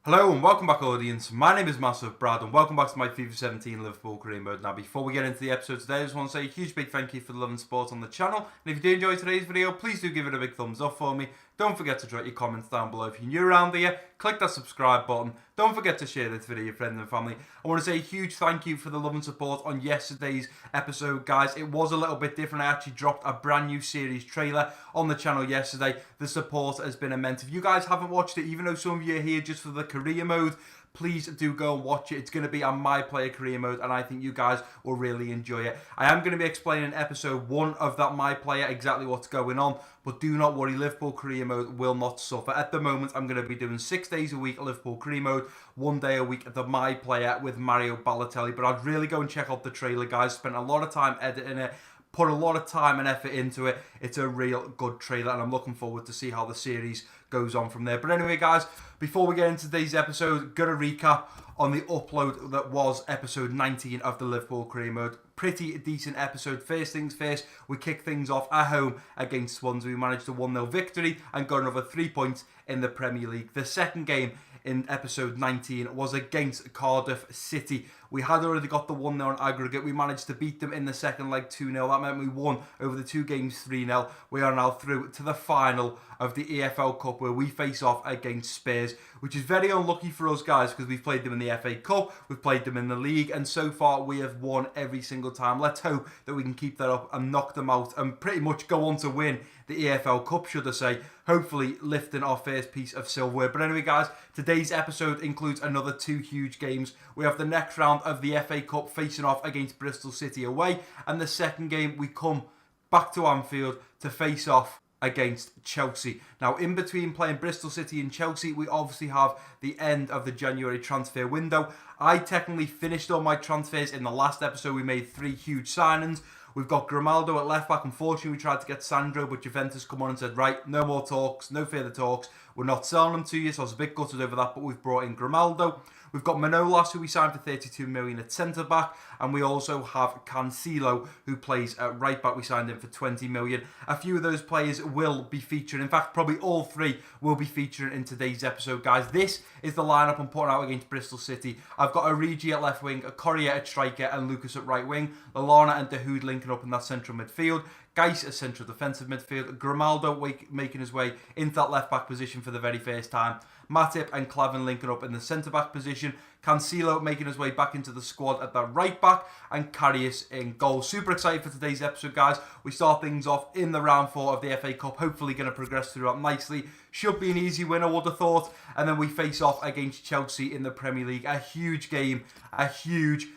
Hello and welcome back, audience. My name is MassiveBrad and welcome back to my Fifa 17 Liverpool career mode. Now, before we get into the episode today, I just want to say a huge big thank you for the love and support on the channel. And if you do enjoy today's video, please do give it a big thumbs up for me. Don't forget to drop your comments down below. If you're new around here, click that subscribe button. Don't forget to share this video with your friends and family. I want to say a huge thank you for the love and support on yesterday's episode, guys. It was a little bit different. I actually dropped a brand new series trailer on the channel yesterday. The support has been immense. If you guys haven't watched it, even though some of you are here just for the career mode, please do go and watch it. It's going to be on my player career mode and I think you guys will really enjoy it. I am going to be explaining episode 1 of that my player exactly what's going on, but do not worry, Liverpool career mode will not suffer. At the moment, I'm going to be doing 6 days a week Liverpool career mode, 1 day a week the my player with Mario Balotelli. But I'd really go and check out the trailer, guys. Spent a lot of time editing it. Put a lot of time and effort into it. It's a real good trailer and I'm looking forward to see how the series goes on from there. But anyway, guys, before we get into today's episode, gonna recap on the upload that was episode 19 of the Liverpool career mode. Pretty decent episode. First things first, we kick things off at home against Swansea. We managed a 1-0 victory and got another 3 points in the Premier League. The second game in episode 19 was against Cardiff City. We had already got the 1-0 on aggregate. We managed to beat them in the second leg 2-0. That meant we won over the 2 games 3-0. We are now through to the final of the EFL Cup where we face off against Spurs, which is very unlucky for us, guys, because we've played them in the FA Cup, we've played them in the league, and so far we have won every single time. Let's hope that we can keep that up and knock them out and pretty much go on to win the EFL Cup, should I say, hopefully lifting our first piece of silverware. But anyway, guys, today's episode includes another 2 huge games. We have the next round of the FA Cup facing off against Bristol City away, and the second game we come back to Anfield to face off against Chelsea. Now, in between playing Bristol City and Chelsea, we obviously have the end of the January transfer window. I technically finished all my transfers in the last episode. We made 3 huge signings. We've got Grimaldo at left back. Unfortunately, we tried to get Sandro, but Juventus come on and said, right, no more talks, no further talks. We're not selling them to you, so I was a bit gutted over that, but we've brought in Grimaldo. We've got Manolas, who we signed for 32 million at centre-back, and we also have Cancelo, who plays at right-back. We signed him for 20 million. A few of those players will be featuring. In fact, probably all 3 will be featuring in today's episode, guys. This is the lineup I'm putting out against Bristol City. I've got Origi at left wing, Correa at striker, and Lucas at right wing. Lallana and Dahoud linking up in that central midfield. Gais as central defensive midfield. Grimaldo making his way into that left-back position for the very first time. Matip and Clavin linking up in the centre-back position. Cancelo making his way back into the squad at that right-back. And Karius in goal. Super excited for today's episode, guys. We start things off in the round 4 of the FA Cup. Hopefully going to progress through that nicely. Should be an easy win, I would have thought. And then we face off against Chelsea in the Premier League. A huge game. A huge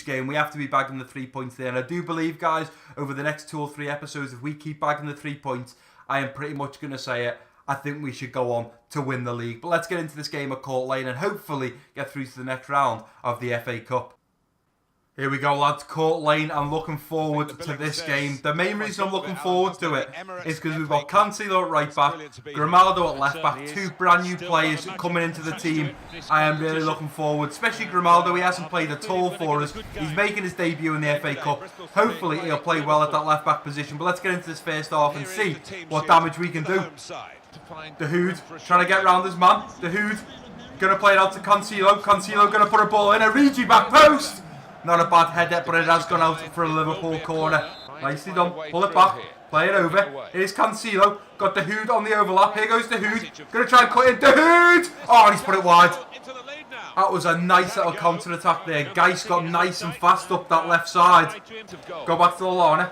game. We have to be bagging the 3 points there. And I do believe, guys, over the next 2 or 3 episodes, if we keep bagging the 3 points, I am pretty much going to say it. I think we should go on to win the league. But let's get into this game at Court Lane and hopefully get through to the next round of the FA Cup. Here we go, lads. Court Lane. I'm looking forward to this game. The main reason I'm looking forward to it is because we've got Cancelo at right back, Grimaldo at left back, 2 brand new players coming into the team. I am really looking forward, especially Grimaldo. He hasn't played at all for us. He's making his debut in the FA Cup. Hopefully he'll play well at that left back position. But let's get into this first half and see what damage we can do. Dahoud trying to get round his man. Dahoud going to play it out to Cancelo. Cancelo going to put a ball in. Origi back post. Not a bad header, but it has gone out for a Liverpool corner. Nicely done. Pull it back. Play it over. Here's Cancelo. Got Dahoud on the overlap. Here goes Dahoud. Going to try and cut in. Dahoud! Oh, and he's put it wide. That was a nice little counter-attack there. Gais got nice and fast up that left side. Go back to Lallana.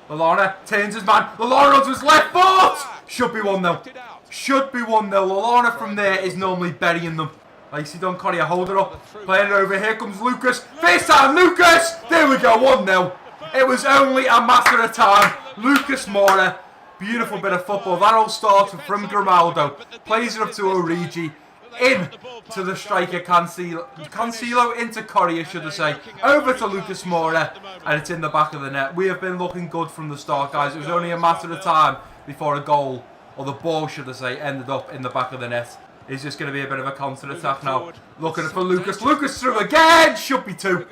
Lallana turns his man. Lallana runs his left foot! Should be 1-0. Should be 1-0. Lallana from there is normally burying them. Nicely done, Correa. Hold it up. Playing it over. Here comes Lucas. First time, Lucas! There we go, 1-0. It was only a matter of time. Lucas Moura. Beautiful bit of football. That all started from Grimaldo. Plays it up to Origi. In to the striker Cancelo. Cancelo into Correa, should I say. Over to Lucas Moura. And it's in the back of the net. We have been looking good from the start, guys. It was only a matter of time before a goal, or the ball, should I say, ended up in the back of the net. It's just going to be a bit of a counter-attack now. Looking for Lucas. Lucas through again! Should be 2.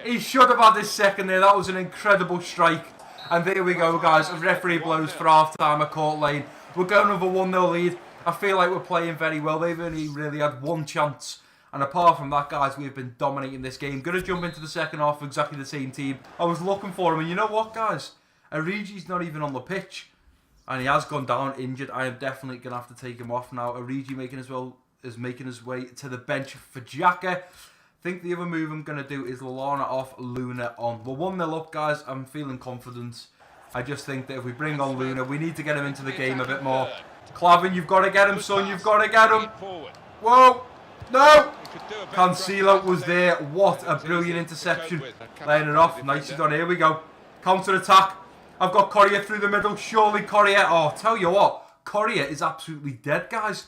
He should have had his second there. That was an incredible strike. And there we go, guys. A referee blows for half-time at Court Lane. We're going with a 1-0 lead. I feel like we're playing very well. They've only really had one chance. And apart from that, guys, we've been dominating this game. Going to jump into the second half with exactly the same team. I was looking for him. And you know what, guys? Origi's not even on the pitch. And he has gone down injured. I am definitely going to have to take him off now. Origi making his way to the bench for Xhaka. I think the other move I'm going to do is Lallana off, Luna on. We're 1-0 up, guys. I'm feeling confident. I just think that if we bring on Luna, we need to get him into the game a bit more. Clavin, you've got to get him, son. You've got to get him. Whoa. No. Cancelo was there. What a brilliant interception. Laying it off. Nicely done. Here we go. Counter attack. I've got Correa through the middle. Surely Correa. Oh, tell you what. Correa is absolutely dead, guys.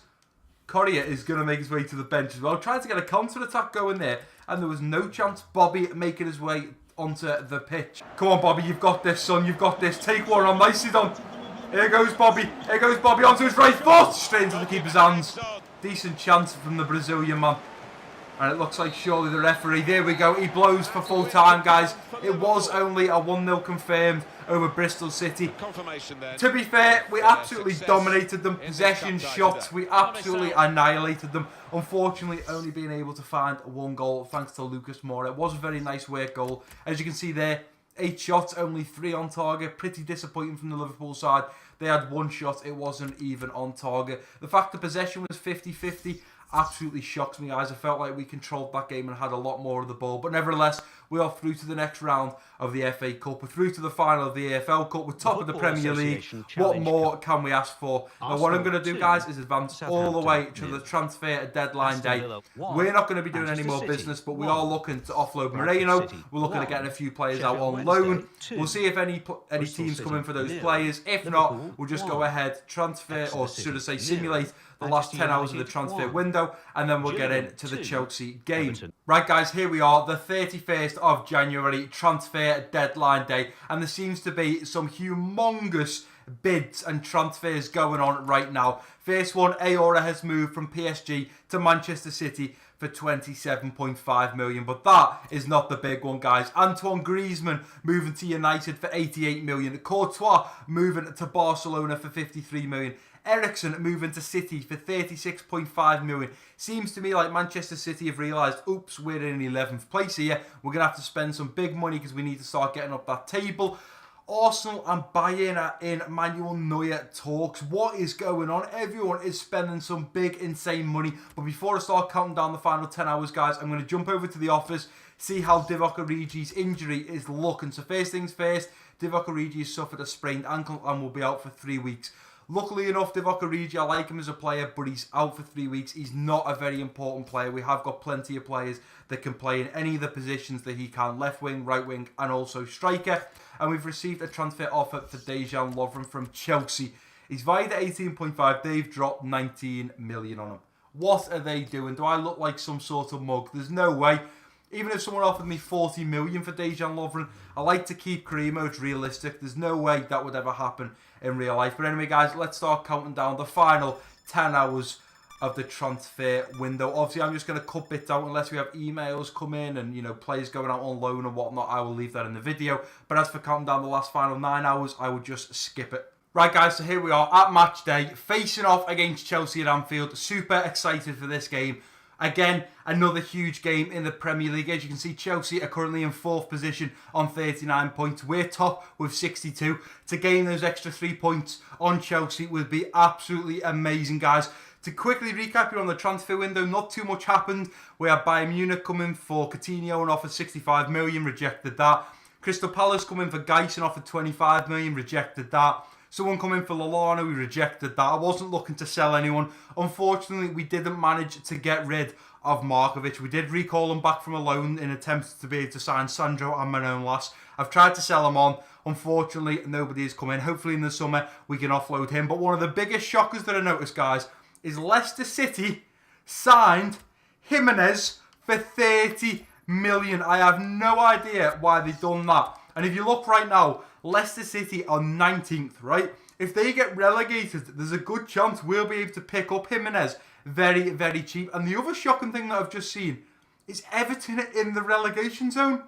Correa is going to make his way to the bench as well. Trying to get a counter attack going there. And there was no chance. Bobby making his way onto the pitch. Come on, Bobby. You've got this, son. You've got this. Take one on. Nicely done. Here goes Bobby. Here goes Bobby onto his right foot. Straight into the keeper's hands. Decent chance from the Brazilian man. And it looks like surely the referee. There we go. He blows for full time, guys. It was only a 1-0 confirmed over Bristol City. To be fair, we absolutely dominated them. Possession, shots, we absolutely annihilated them. Unfortunately, only being able to find one goal thanks to Lucas Moura. It was a very nice work goal. As you can see there, 8 shots, only 3 on target. Pretty disappointing from the Liverpool side. They had 1 shot, it wasn't even on target. The fact the possession was 50-50 absolutely shocks me, guys. I felt like we controlled that game and had a lot more of the ball. But nevertheless, we are through to the next round of the FA Cup. We're through to the final of the AFL Cup. We're top of the Premier League. What more can we ask for? Now, what I'm going to do, guys, is advance all the way to the transfer deadline day. We're not going to be doing any more business, but we are looking to offload Moreno. We're looking at getting a few players out on loan. We'll see if any teams come in for those players. If not, we'll just go ahead, transfer, or should I say simulate the last 10 hours of the transfer window, and then we'll get into the Chelsea game. Right, guys, here we are, the 31st of January, transfer deadline day, and there seems to be some humongous bids and transfers going on right now. First one, Aora has moved from PSG to Manchester City for 27.5 million, but that is not the big one, guys. Antoine Griezmann moving to United for 88 million. Courtois moving to Barcelona for 53 million. Eriksen moving to City for 36.5 million. Seems to me like Manchester City have realised, oops, we're in 11th place here. We're going to have to spend some big money because we need to start getting up that table. Arsenal and Bayern are in Manuel Neuer talks. What is going on? Everyone is spending some big, insane money. But before I start counting down the final 10 hours, guys, I'm going to jump over to the office, see how Divock Origi's injury is looking. So first things first, Divock Origi has suffered a sprained ankle and will be out for 3 weeks. Luckily enough, Divock Origi, I like him as a player, but he's out for 3 weeks. He's not a very important player. We have got plenty of players that can play in any of the positions that he can. Left wing, right wing, and also striker. And we've received a transfer offer for Dejan Lovren from Chelsea. He's valued at 18.5. They've dropped 19 million on him. What are they doing? Do I look like some sort of mug? There's no way. Even if someone offered me 40 million for Dejan Lovren, I like to keep career modes realistic. There's no way that would ever happen in real life. But anyway, guys, let's start counting down the final 10 hours of the transfer window. Obviously, I'm just going to cut bits out unless we have emails come in and, you know, players going out on loan and whatnot. I will leave that in the video. But as for counting down the last final 9 hours, I would just skip it. Right, guys, so here we are at match day, facing off against Chelsea at Anfield. Super excited for this game. Again, another huge game in the Premier League. As you can see, Chelsea are currently in 4th position on 39 points. We're top with 62. To gain those extra 3 points on Chelsea would be absolutely amazing, guys. To quickly recap here on the transfer window, not too much happened. We had Bayern Munich coming for Coutinho and offered 65 million, rejected that. Crystal Palace coming for Geis and offered 25 million, rejected that. Someone come in for Lallana, we rejected that. I wasn't looking to sell anyone. Unfortunately, we didn't manage to get rid of Markovic. We did recall him back from a loan in attempts to be able to sign Sandro and Manolas. I've tried to sell him on. Unfortunately, nobody has come in. Hopefully in the summer, we can offload him. But one of the biggest shockers that I noticed, guys, is Leicester City signed Jimenez for 30 million. I have no idea why they've done that. And if you look right now, Leicester City are 19th, right? If they get relegated, there's a good chance we'll be able to pick up Jimenez very, very cheap. And the other shocking thing that I've just seen is Everton in the relegation zone.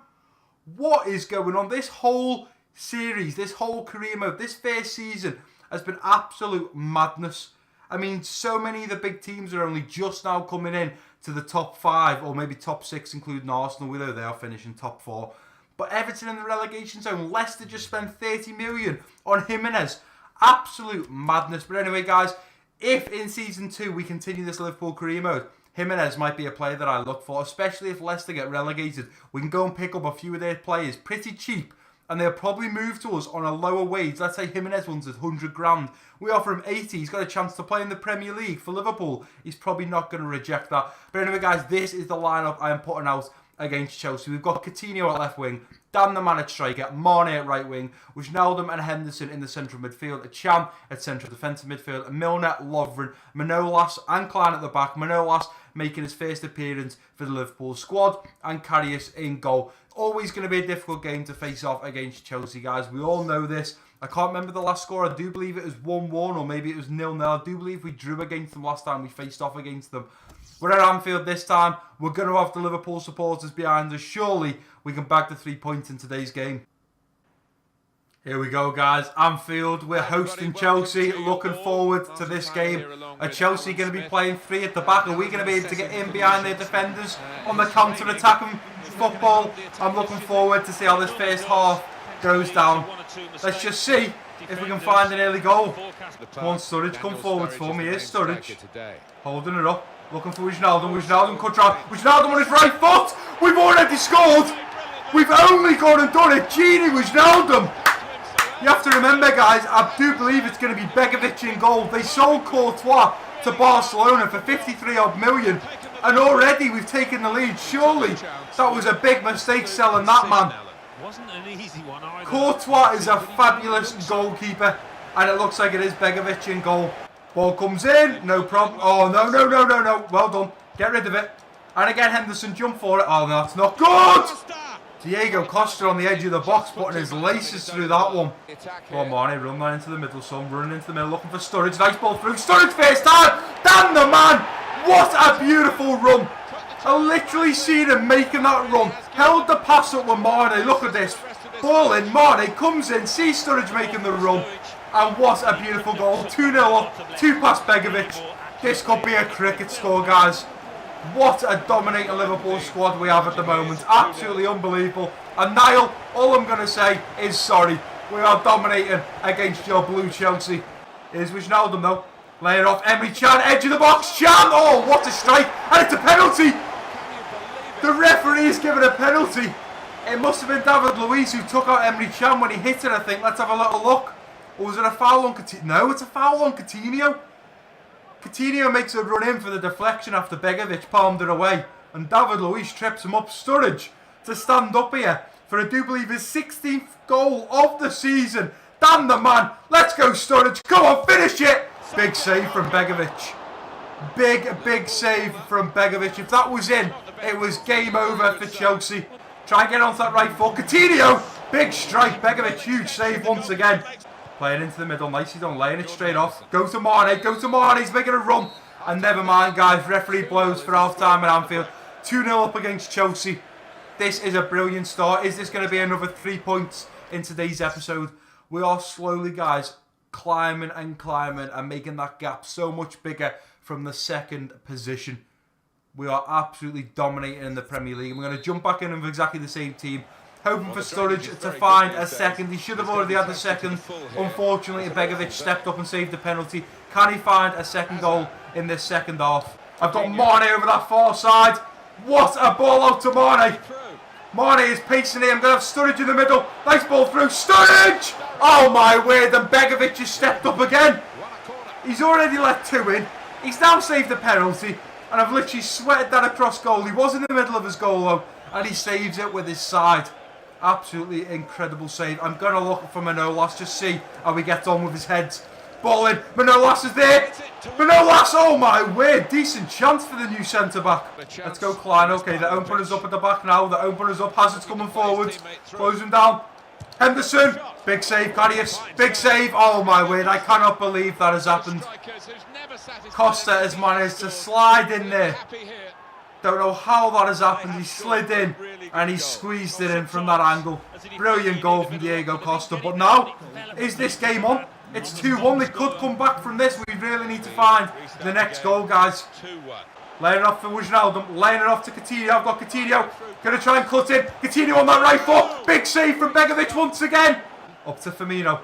What is going on? This whole series, this whole career mode, this first season has been absolute madness. I mean, so many of the big teams are only just now coming in to the top 5 or maybe top 6, including Arsenal. We know they are finishing top 4. But Everton in the relegation zone. Leicester just spent 30 million on Jimenez. Absolute madness. But anyway, guys, if in Season 2 we continue this Liverpool career mode, Jimenez might be a player that I look for, especially if Leicester get relegated. We can go and pick up a few of their players pretty cheap, and they'll probably move to us on a lower wage. Let's say Jimenez wants 100 grand. We offer him 80. He's got a chance to play in the Premier League for Liverpool. He's probably not going to reject that. But anyway, guys, this is the lineup I am putting out against Chelsea. We've got Coutinho at left wing, Dan the man at striker, Mane at right wing, Wijnaldum and Henderson in the central midfield, Cham at central defensive midfield, Milner, Lovren, Manolas and Klein at the back. Manolas making his first appearance for the Liverpool squad, and Karius in goal. Always going to be a difficult game to face off against Chelsea, guys. We all know this. I can't remember the last score. I do believe it was 1-1 or maybe it was 0-0. I do believe we drew against them last time we faced off against them. We're at Anfield this time. We're going to have the Liverpool supporters behind us. Surely we can bag the 3 points in today's game. Here we go, guys. Anfield, we're hosting Chelsea. Looking forward to this game. Are Chelsea going to be playing 3 at the back? Are we going to be able to get in behind their defenders on the counter-attacking football? I'm looking forward to see how this first half goes down. Let's just see if we can find an early goal. Come on, Sturridge, come forward for me. Here's Sturridge. Holding it up. Looking for Wijnaldum. Wijnaldum cut round. Wijnaldum on his right foot. We've already scored. We've only gone and done it. Genie Wijnaldum. You have to remember, guys, I do believe it's going to be Begovic in goal. They sold Courtois to Barcelona for 53 odd million. And already we've taken the lead. Surely that was a big mistake selling that man. Wasn't an easy one either. Courtois is a fabulous goalkeeper. And it looks like it is Begovic in goal. Ball comes in, no problem. Oh, no. Well done. Get rid of it. And again, Henderson jump for it. Oh, no, that's not good. Diego Costa on the edge of the box, putting his laces through that one. Come on, Mane, run that into the middle, son. Running into the middle, looking for Sturridge. Nice ball through. Sturridge first time. Damn the man. What a beautiful run. I literally seen him making that run. Held the pass up with Mane. Look at this. Ball in. Mane comes in. See Sturridge making the run. And what a beautiful goal. 2-0 up. 2 past Begovic. This could be a cricket score, guys. What a dominating Liverpool squad we have at the moment. Absolutely unbelievable. And Niall, all I'm going to say is sorry. We are dominating against your blue Chelsea. Here's Wijnaldum though. Lay it off. Emre Can, edge of the box. Can! Oh, what a strike. And it's a penalty. The referee is given a penalty. It must have been David Luiz who took out Emre Can when he hit it, I think. Let's have a little look. Or was it a foul on Coutinho? No, it's a foul on Coutinho. Coutinho makes a run in for the deflection after Begovic palmed it away. And David Luiz trips him up. Sturridge to stand up here for I do believe his 16th goal of the season. Damn the man. Let's go, Sturridge. Come on, finish it. Big save from Begovic. Big save from Begovic. If that was in, it was game over for Chelsea. Try and get onto that right foot. Coutinho. Big strike. Begovic, huge save once again. Playing into the middle, nicely done, laying it straight off. Go to Mane, he's making a run. And never mind, guys, referee blows for half-time at Anfield. 2-0 up against Chelsea. This is a brilliant start. Is this going to be another 3 points in today's episode? We are slowly, guys, climbing and making that gap so much bigger from the second position. We are absolutely dominating in the Premier League. We're going to jump back in with exactly the same team. Hoping for Sturridge to find a second. He should have already had the second. Unfortunately, Begovic stepped up and saved the penalty. Can he find a second goal in this second half? I've got Mane over that far side. What a ball out to Mane. Mane is pacing here. I'm going to have Sturridge in the middle. Nice ball through. Sturridge! Oh my word. And Begovic has stepped up again. He's already let 2 in. He's now saved the penalty. And I've literally sweated that across goal. He was in the middle of his goal though. And he saves it with his side. Absolutely incredible save. I'm going to look for Manolas, just see how he gets on with his heads. Ball in. Manolas is there. Manolas, oh my word. Decent chance for the new centre-back. Let's go, Klein. Okay, the opener's up at the back now. The opener's up. Hazard's coming forward. Close him down. Henderson. Big save, Karius. Big save. Oh my word. I cannot believe that has happened. Costa has managed to slide in there. Don't know how that has happened. He slid in and he squeezed it in from that angle. Brilliant goal from Diego Costa. But now, is this game on? It's 2-1. They could come back from this. We really need to find the next goal, guys. Laying it off for Wijnaldum. Laying it off to Coutinho. I've got Coutinho. Going to try and cut in. Coutinho on that right foot. Big save from Begovic once again. Up to Firmino.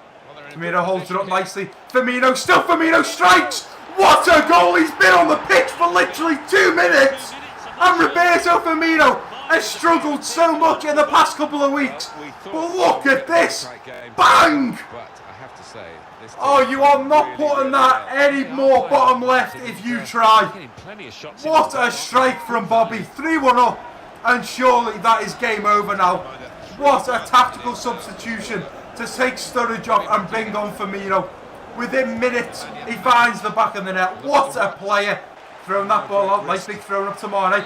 Firmino holds it up nicely. Firmino. Still Firmino strikes. What a goal. He's been on the pitch for literally 2 minutes. And Roberto Firmino has struggled so much in the past couple of weeks. But look at this. Bang! Oh, you are not putting that any more bottom left if you try. What a strike from Bobby. 3-1 up. And surely that is game over now. What a tactical substitution to take Sturridge off and bring on Firmino. Within minutes, he finds the back of the net. What a player. Throwing that ball out, nicely thrown up to Mane.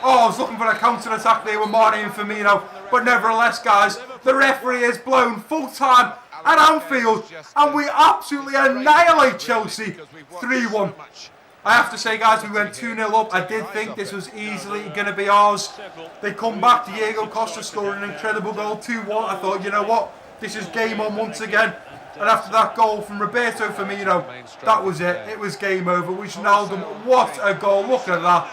Oh, I was looking for a counter-attack there with Mane and Firmino. But nevertheless, guys, the referee is blown full-time at Anfield. And we absolutely annihilate Chelsea 3-1. I have to say, guys, we went 2-0 up. I did think this was easily going to be ours. They come back. Diego Costa scored an incredible goal, 2-1. I thought, you know what? This is game on once again. And after that goal from Roberto Firmino, that was it. It was game over. Wijnaldum, what a goal. Look at that.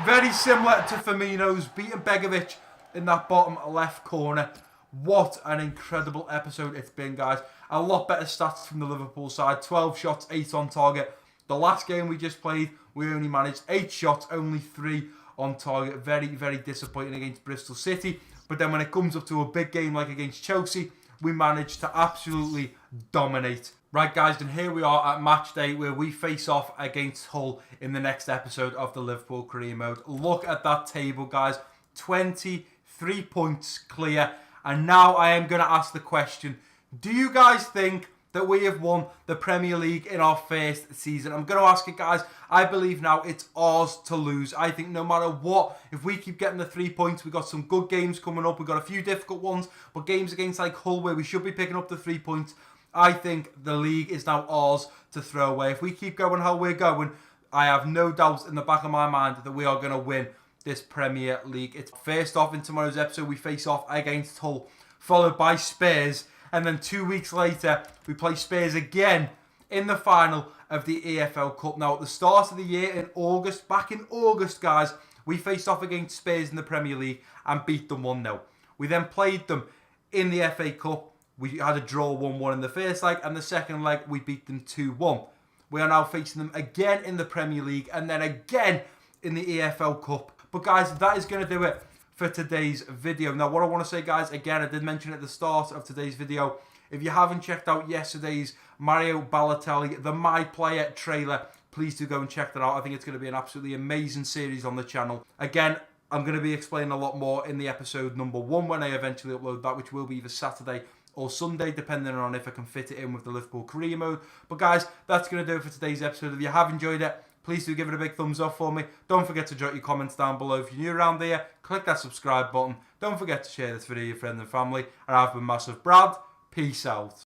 Very similar to Firmino's, beating Begovic in that bottom left corner. What an incredible episode it's been, guys. A lot better stats from the Liverpool side. 12 shots, 8 on target. The last game we just played, we only managed 8 shots, only 3 on target. Very, very disappointing against Bristol City. But then when it comes up to a big game like against Chelsea, we managed to absolutely dominate. Right, guys, and here we are at match day where we face off against Hull in the next episode of the Liverpool Career Mode. Look at that table, guys. 23 points clear. And now I am going to ask the question, do you guys think that we have won the Premier League in our first season? I'm going to ask it, guys. I believe now it's ours to lose. I think no matter what, if we keep getting the 3 points, we've got some good games coming up. We've got a few difficult ones, but games against like Hull where we should be picking up the 3 points, I think the league is now ours to throw away. If we keep going how we're going, I have no doubt in the back of my mind that we are going to win this Premier League. It's first off in tomorrow's episode, we face off against Hull, followed by Spurs. And then 2 weeks later, we play Spurs again in the final of the EFL Cup. Now, at the start of the year in August, back in August, guys, we faced off against Spurs in the Premier League and beat them 1-0. We then played them in the FA Cup. We had a draw 1-1 in the first leg, and the second leg, we beat them 2-1. We are now facing them again in the Premier League and then again in the EFL Cup. But, guys, that is going to do it for today's video. Now, what I want to say, guys, again, I did mention at the start of today's video, if you haven't checked out yesterday's Mario Balotelli, the My Player trailer, please do go and check that out. I think it's going to be an absolutely amazing series on the channel. Again, I'm going to be explaining a lot more in the episode number 1 when I eventually upload that, which will be either Saturday or Sunday, depending on if I can fit it in with the Liverpool Career Mode. But, guys, that's going to do it for today's episode. If you have enjoyed it, please do give it a big thumbs up for me. Don't forget to drop your comments down below. If you're new around here, click that subscribe button. Don't forget to share this video with your friends and family. And I've been Massive Brad. Peace out.